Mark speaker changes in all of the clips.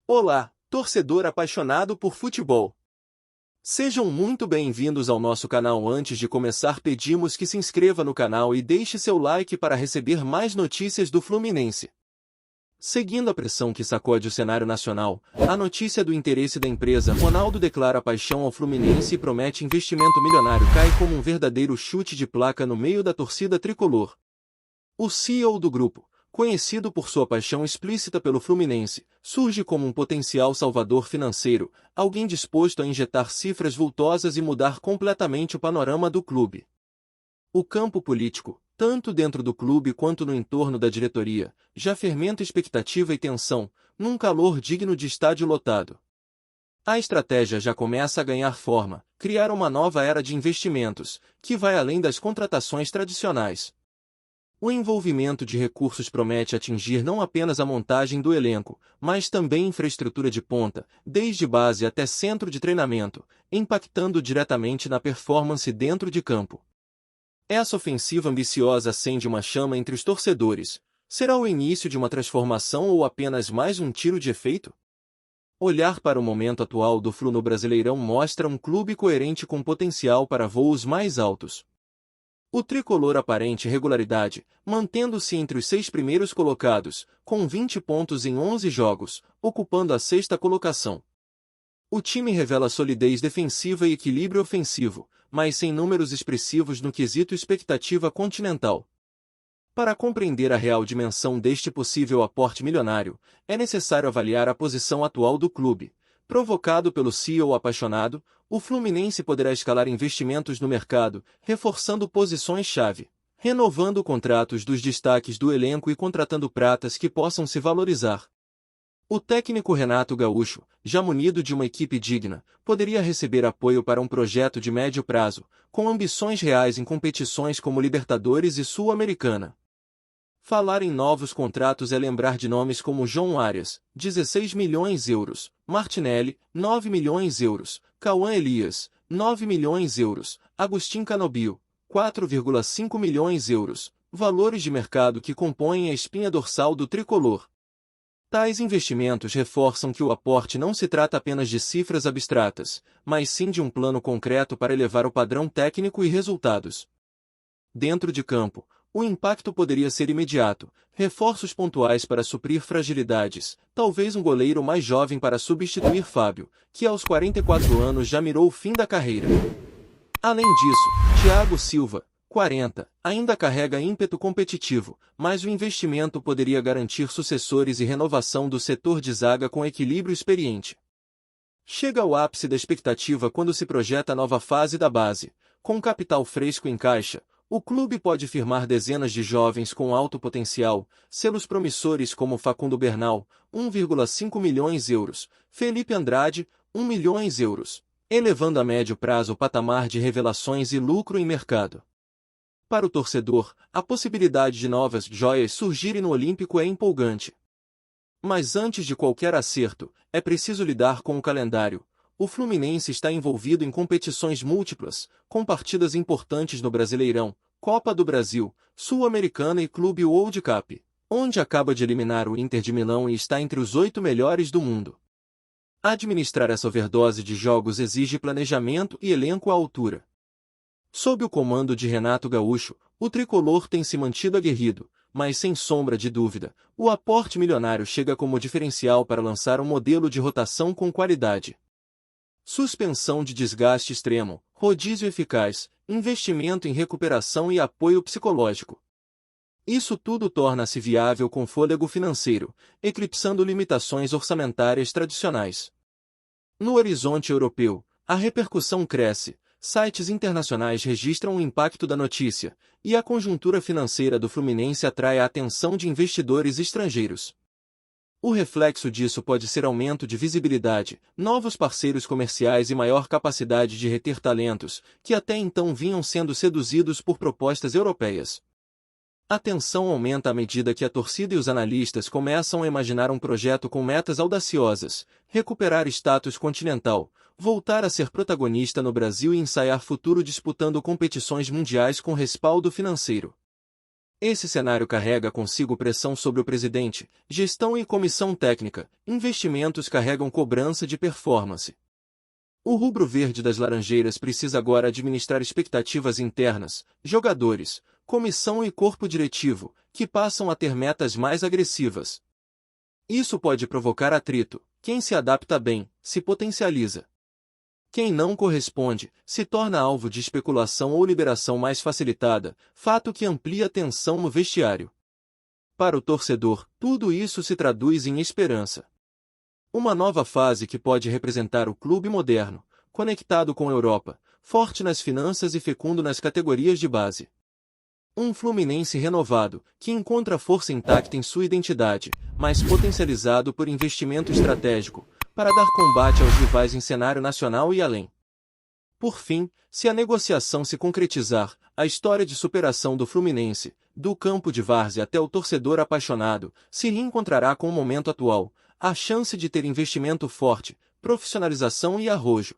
Speaker 1: Olá, torcedor apaixonado por futebol. Sejam muito bem-vindos ao nosso canal. Antes de começar, pedimos que se inscreva no canal e deixe seu like para receber mais notícias do Fluminense. Seguindo a pressão que sacode o cenário nacional, a notícia do interesse da empresa Ronaldo declara paixão ao Fluminense e promete investimento milionário cai como um verdadeiro chute de placa no meio da torcida tricolor. O CEO do grupo, conhecido por sua paixão explícita pelo Fluminense, surge como um potencial salvador financeiro, alguém disposto a injetar cifras vultosas e mudar completamente o panorama do clube. O campo político, tanto dentro do clube quanto no entorno da diretoria, já fermenta expectativa e tensão, num calor digno de estádio lotado. A estratégia já começa a ganhar forma, criar uma nova era de investimentos, que vai além das contratações tradicionais. O envolvimento de recursos promete atingir não apenas a montagem do elenco, mas também infraestrutura de ponta, desde base até centro de treinamento, impactando diretamente na performance dentro de campo. Essa ofensiva ambiciosa acende uma chama entre os torcedores. Será o início de uma transformação ou apenas mais um tiro de efeito? Olhar para o momento atual do Flu no Brasileirão mostra um clube coerente com potencial para voos mais altos. O tricolor aparente regularidade, mantendo-se entre os 6 primeiros colocados, com 20 pontos em 11 jogos, ocupando a 6ª colocação. O time revela solidez defensiva e equilíbrio ofensivo, mas sem números expressivos no quesito expectativa continental. Para compreender a real dimensão deste possível aporte milionário, é necessário avaliar a posição atual do clube. Provocado pelo CEO apaixonado, o Fluminense poderá escalar investimentos no mercado, reforçando posições-chave, renovando contratos dos destaques do elenco e contratando pratas que possam se valorizar. O técnico Renato Gaúcho, já munido de uma equipe digna, poderia receber apoio para um projeto de médio prazo, com ambições reais em competições como Libertadores e Sul-Americana. Falar em novos contratos é lembrar de nomes como João Arias, 16 milhões euros, Martinelli, 9 milhões euros, Cauã Elias, 9 milhões euros, Agustin Canobio, 4,5 milhões euros, valores de mercado que compõem a espinha dorsal do tricolor. Tais investimentos reforçam que o aporte não se trata apenas de cifras abstratas, mas sim de um plano concreto para elevar o padrão técnico e resultados. Dentro de campo, o impacto poderia ser imediato, reforços pontuais para suprir fragilidades, talvez um goleiro mais jovem para substituir Fábio, que aos 44 anos já mirou o fim da carreira. Além disso, Thiago Silva, 40, ainda carrega ímpeto competitivo, mas o investimento poderia garantir sucessores e renovação do setor de zaga com equilíbrio experiente. Chega ao ápice da expectativa quando se projeta a nova fase da base. Com capital fresco em caixa, o clube pode firmar dezenas de jovens com alto potencial, selos promissores como Facundo Bernal, 1,5 milhões euros, Felipe Andrade, 1 milhões euros, elevando a médio prazo o patamar de revelações e lucro em mercado. Para o torcedor, a possibilidade de novas joias surgirem no Olímpico é empolgante. Mas antes de qualquer acerto, é preciso lidar com o calendário. O Fluminense está envolvido em competições múltiplas, com partidas importantes no Brasileirão, Copa do Brasil, Sul-Americana e Clube World Cup, onde acaba de eliminar o Inter de Milão e está entre os 8 melhores do mundo. Administrar essa overdose de jogos exige planejamento e elenco à altura. Sob o comando de Renato Gaúcho, o tricolor tem se mantido aguerrido, mas sem sombra de dúvida, o aporte milionário chega como diferencial para lançar um modelo de rotação com qualidade. Suspensão de desgaste extremo, rodízio eficaz, investimento em recuperação e apoio psicológico. Isso tudo torna-se viável com fôlego financeiro, eclipsando limitações orçamentárias tradicionais. No horizonte europeu, a repercussão cresce, sites internacionais registram o impacto da notícia, e a conjuntura financeira do Fluminense atrai a atenção de investidores estrangeiros. O reflexo disso pode ser aumento de visibilidade, novos parceiros comerciais e maior capacidade de reter talentos, que até então vinham sendo seduzidos por propostas europeias. A tensão aumenta à medida que a torcida e os analistas começam a imaginar um projeto com metas audaciosas, recuperar status continental, voltar a ser protagonista no Brasil e ensaiar futuro disputando competições mundiais com respaldo financeiro. Esse cenário carrega consigo pressão sobre o presidente, gestão e comissão técnica, investimentos carregam cobrança de performance. O rubro-verde das Laranjeiras precisa agora administrar expectativas internas, jogadores, comissão e corpo diretivo, que passam a ter metas mais agressivas. Isso pode provocar atrito. Quem se adapta bem, se potencializa. Quem não corresponde, se torna alvo de especulação ou liberação mais facilitada, fato que amplia a tensão no vestiário. Para o torcedor, tudo isso se traduz em esperança. Uma nova fase que pode representar o clube moderno, conectado com a Europa, forte nas finanças e fecundo nas categorias de base. Um Fluminense renovado, que encontra força intacta em sua identidade, mas potencializado por investimento estratégico, para dar combate aos rivais em cenário nacional e além. Por fim, se a negociação se concretizar, a história de superação do Fluminense, do campo de várzea até o torcedor apaixonado, se reencontrará com o momento atual, a chance de ter investimento forte, profissionalização e arrojo.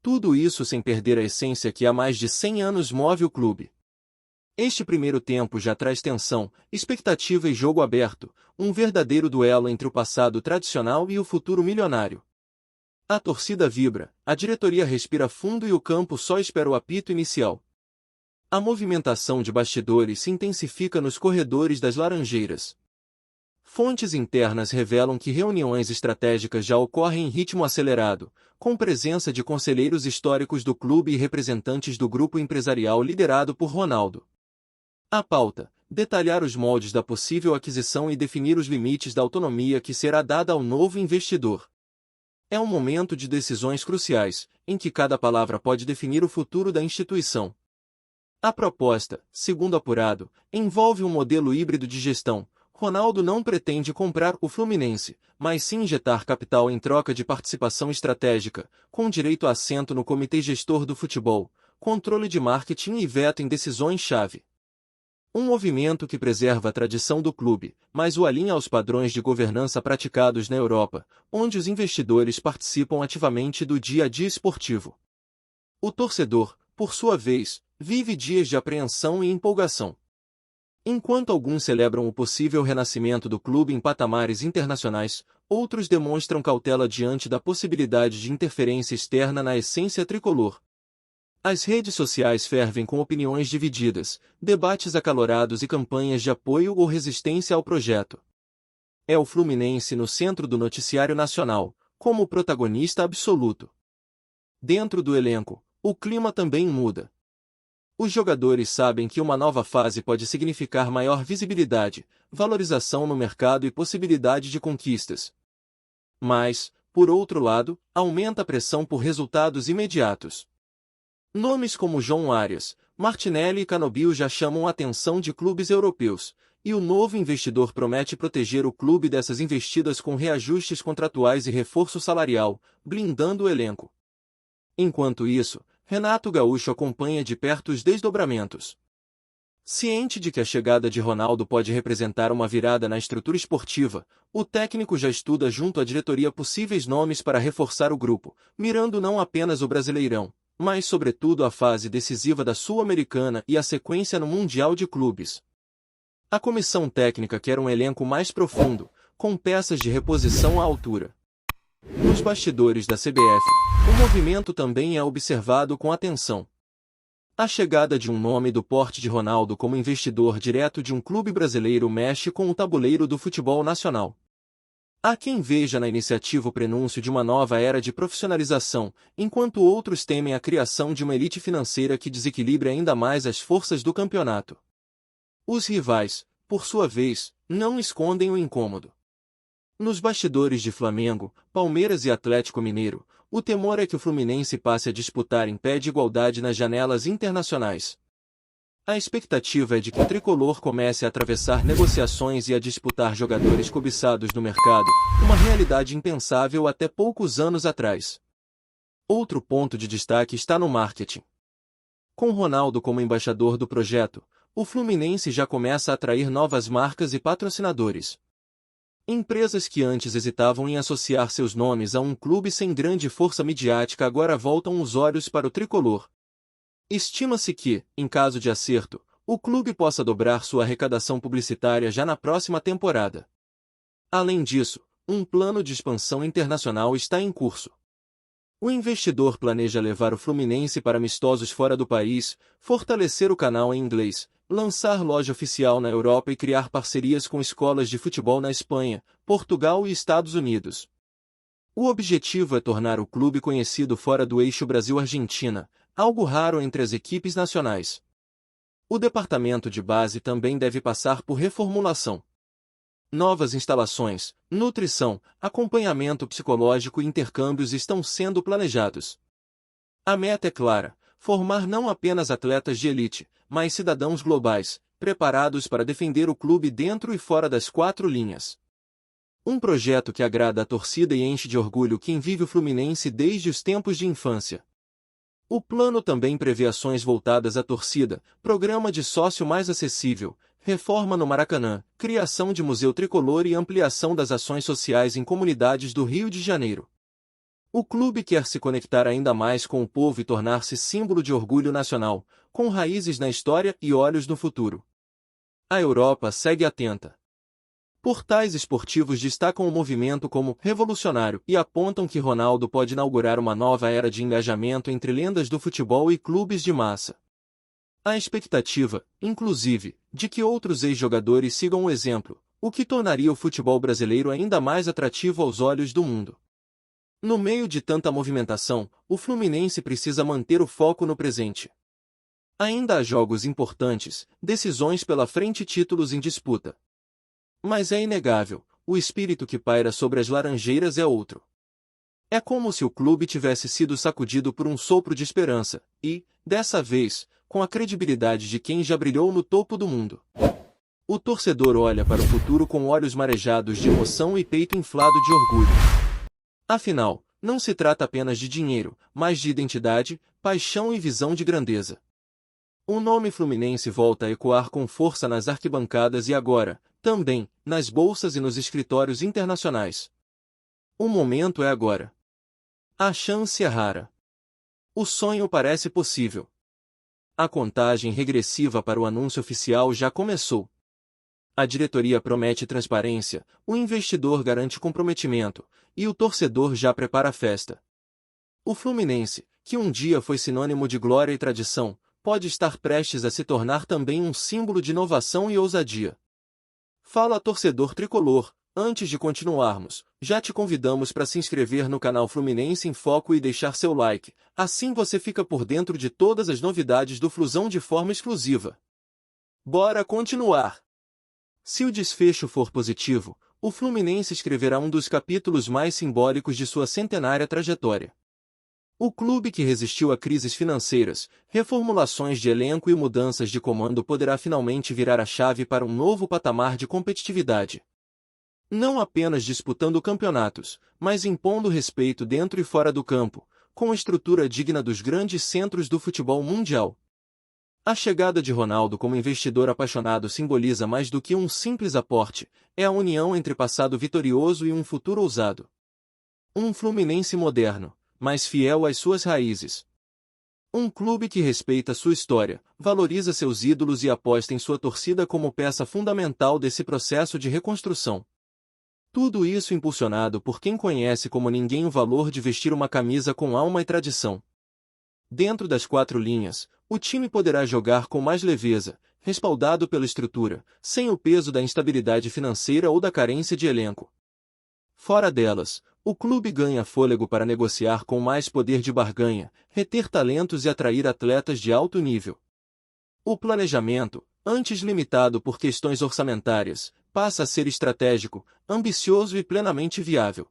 Speaker 1: Tudo isso sem perder a essência que há mais de 100 anos move o clube. Este primeiro tempo já traz tensão, expectativa e jogo aberto, um verdadeiro duelo entre o passado tradicional e o futuro milionário. A torcida vibra, a diretoria respira fundo e o campo só espera o apito inicial. A movimentação de bastidores se intensifica nos corredores das Laranjeiras. Fontes internas revelam que reuniões estratégicas já ocorrem em ritmo acelerado, com presença de conselheiros históricos do clube e representantes do grupo empresarial liderado por Ronaldo. A pauta: detalhar os moldes da possível aquisição e definir os limites da autonomia que será dada ao novo investidor. É um momento de decisões cruciais, em que cada palavra pode definir o futuro da instituição. A proposta, segundo apurado, envolve um modelo híbrido de gestão. Ronaldo não pretende comprar o Fluminense, mas sim injetar capital em troca de participação estratégica, com direito a assento no comitê gestor do futebol, controle de marketing e veto em decisões-chave. Um movimento que preserva a tradição do clube, mas o alinha aos padrões de governança praticados na Europa, onde os investidores participam ativamente do dia a dia esportivo. O torcedor, por sua vez, vive dias de apreensão e empolgação. Enquanto alguns celebram o possível renascimento do clube em patamares internacionais, outros demonstram cautela diante da possibilidade de interferência externa na essência tricolor. As redes sociais fervem com opiniões divididas, debates acalorados e campanhas de apoio ou resistência ao projeto. É o Fluminense no centro do noticiário nacional, como protagonista absoluto. Dentro do elenco, o clima também muda. Os jogadores sabem que uma nova fase pode significar maior visibilidade, valorização no mercado e possibilidade de conquistas. Mas, por outro lado, aumenta a pressão por resultados imediatos. Nomes como João Arias, Martinelli e Canobio já chamam a atenção de clubes europeus, e o novo investidor promete proteger o clube dessas investidas com reajustes contratuais e reforço salarial, blindando o elenco. Enquanto isso, Renato Gaúcho acompanha de perto os desdobramentos. Ciente de que a chegada de Ronaldo pode representar uma virada na estrutura esportiva, o técnico já estuda junto à diretoria possíveis nomes para reforçar o grupo, mirando não apenas o Brasileirão, mas sobretudo a fase decisiva da Sul-Americana e a sequência no Mundial de Clubes. A comissão técnica quer um elenco mais profundo, com peças de reposição à altura. Nos bastidores da CBF, o movimento também é observado com atenção. A chegada de um nome do porte de Ronaldo como investidor direto de um clube brasileiro mexe com o tabuleiro do futebol nacional. Há quem veja na iniciativa o prenúncio de uma nova era de profissionalização, enquanto outros temem a criação de uma elite financeira que desequilibre ainda mais as forças do campeonato. Os rivais, por sua vez, não escondem o incômodo. Nos bastidores de Flamengo, Palmeiras e Atlético Mineiro, o temor é que o Fluminense passe a disputar em pé de igualdade nas janelas internacionais. A expectativa é de que o tricolor comece a atravessar negociações e a disputar jogadores cobiçados no mercado, uma realidade impensável até poucos anos atrás. Outro ponto de destaque está no marketing. Com Ronaldo como embaixador do projeto, o Fluminense já começa a atrair novas marcas e patrocinadores. Empresas que antes hesitavam em associar seus nomes a um clube sem grande força midiática agora voltam os olhos para o tricolor. Estima-se que, em caso de acerto, o clube possa dobrar sua arrecadação publicitária já na próxima temporada. Além disso, um plano de expansão internacional está em curso. O investidor planeja levar o Fluminense para amistosos fora do país, fortalecer o canal em inglês, lançar loja oficial na Europa e criar parcerias com escolas de futebol na Espanha, Portugal e Estados Unidos. O objetivo é tornar o clube conhecido fora do eixo Brasil-Argentina, algo raro entre as equipes nacionais. O departamento de base também deve passar por reformulação. Novas instalações, nutrição, acompanhamento psicológico e intercâmbios estão sendo planejados. A meta é clara: formar não apenas atletas de elite, mas cidadãos globais, preparados para defender o clube dentro e fora das quatro linhas. Um projeto que agrada a torcida e enche de orgulho quem vive o Fluminense desde os tempos de infância. O plano também prevê ações voltadas à torcida, programa de sócio mais acessível, reforma no Maracanã, criação de museu tricolor e ampliação das ações sociais em comunidades do Rio de Janeiro. O clube quer se conectar ainda mais com o povo e tornar-se símbolo de orgulho nacional, com raízes na história e olhos no futuro. A Europa segue atenta. Portais esportivos destacam o movimento como revolucionário e apontam que Ronaldo pode inaugurar uma nova era de engajamento entre lendas do futebol e clubes de massa. Há expectativa, inclusive, de que outros ex-jogadores sigam o exemplo, o que tornaria o futebol brasileiro ainda mais atrativo aos olhos do mundo. No meio de tanta movimentação, o Fluminense precisa manter o foco no presente. Ainda há jogos importantes, decisões pela frente e títulos em disputa. Mas é inegável, o espírito que paira sobre as Laranjeiras é outro. É como se o clube tivesse sido sacudido por um sopro de esperança, e, dessa vez, com a credibilidade de quem já brilhou no topo do mundo. O torcedor olha para o futuro com olhos marejados de emoção e peito inflado de orgulho. Afinal, não se trata apenas de dinheiro, mas de identidade, paixão e visão de grandeza. O nome Fluminense volta a ecoar com força nas arquibancadas e agora, também, nas bolsas e nos escritórios internacionais. O momento é agora. A chance é rara. O sonho parece possível. A contagem regressiva para o anúncio oficial já começou. A diretoria promete transparência, o investidor garante comprometimento, e o torcedor já prepara a festa. O Fluminense, que um dia foi sinônimo de glória e tradição, pode estar prestes a se tornar também um símbolo de inovação e ousadia. Fala torcedor tricolor, antes de continuarmos, já te convidamos para se inscrever no canal Fluminense em Foco e deixar seu like, assim você fica por dentro de todas as novidades do Flusão de forma exclusiva. Bora continuar! Se o desfecho for positivo, o Fluminense escreverá um dos capítulos mais simbólicos de sua centenária trajetória. O clube que resistiu a crises financeiras, reformulações de elenco e mudanças de comando poderá finalmente virar a chave para um novo patamar de competitividade. Não apenas disputando campeonatos, mas impondo respeito dentro e fora do campo, com a estrutura digna dos grandes centros do futebol mundial. A chegada de Ronaldo como investidor apaixonado simboliza mais do que um simples aporte, é a união entre passado vitorioso e um futuro ousado. Um Fluminense moderno, mas fiel às suas raízes. Um clube que respeita sua história, valoriza seus ídolos e aposta em sua torcida como peça fundamental desse processo de reconstrução. Tudo isso impulsionado por quem conhece como ninguém o valor de vestir uma camisa com alma e tradição. Dentro das quatro linhas, o time poderá jogar com mais leveza, respaldado pela estrutura, sem o peso da instabilidade financeira ou da carência de elenco. Fora delas, o clube ganha fôlego para negociar com mais poder de barganha, reter talentos e atrair atletas de alto nível. O planejamento, antes limitado por questões orçamentárias, passa a ser estratégico, ambicioso e plenamente viável.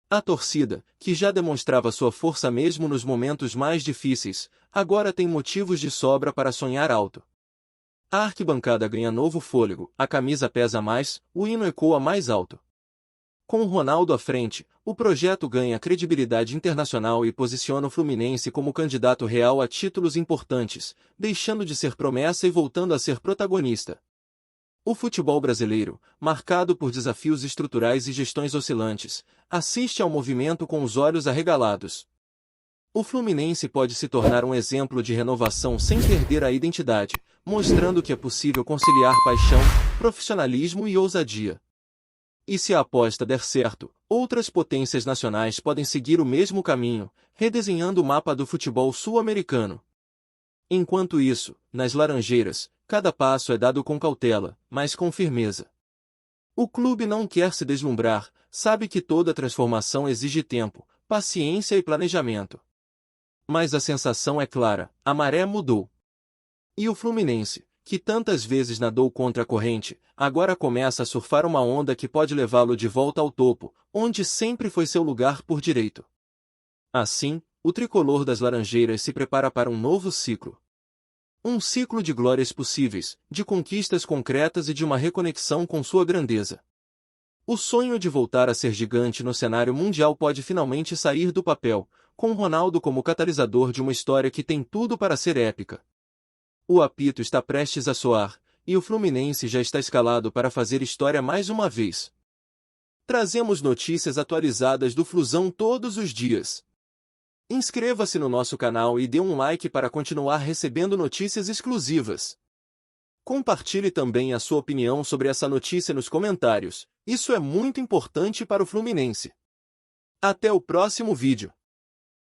Speaker 1: A torcida, que já demonstrava sua força mesmo nos momentos mais difíceis, agora tem motivos de sobra para sonhar alto. A arquibancada ganha novo fôlego, a camisa pesa mais, o hino ecoa mais alto. Com o Ronaldo à frente, o projeto ganha credibilidade internacional e posiciona o Fluminense como candidato real a títulos importantes, deixando de ser promessa e voltando a ser protagonista. O futebol brasileiro, marcado por desafios estruturais e gestões oscilantes, assiste ao movimento com os olhos arregalados. O Fluminense pode se tornar um exemplo de renovação sem perder a identidade, mostrando que é possível conciliar paixão, profissionalismo e ousadia. E se a aposta der certo, outras potências nacionais podem seguir o mesmo caminho, redesenhando o mapa do futebol sul-americano. Enquanto isso, nas Laranjeiras, cada passo é dado com cautela, mas com firmeza. O clube não quer se deslumbrar, sabe que toda transformação exige tempo, paciência e planejamento. Mas a sensação é clara, a maré mudou. E o Fluminense, que tantas vezes nadou contra a corrente, agora começa a surfar uma onda que pode levá-lo de volta ao topo, onde sempre foi seu lugar por direito. Assim, o tricolor das Laranjeiras se prepara para um novo ciclo. Um ciclo de glórias possíveis, de conquistas concretas e de uma reconexão com sua grandeza. O sonho de voltar a ser gigante no cenário mundial pode finalmente sair do papel, com Ronaldo como catalisador de uma história que tem tudo para ser épica. O apito está prestes a soar, e o Fluminense já está escalado para fazer história mais uma vez. Trazemos notícias atualizadas do Flusão todos os dias. Inscreva-se no nosso canal e dê um like para continuar recebendo notícias exclusivas. Compartilhe também a sua opinião sobre essa notícia nos comentários, isso é muito importante para o Fluminense. Até o próximo vídeo.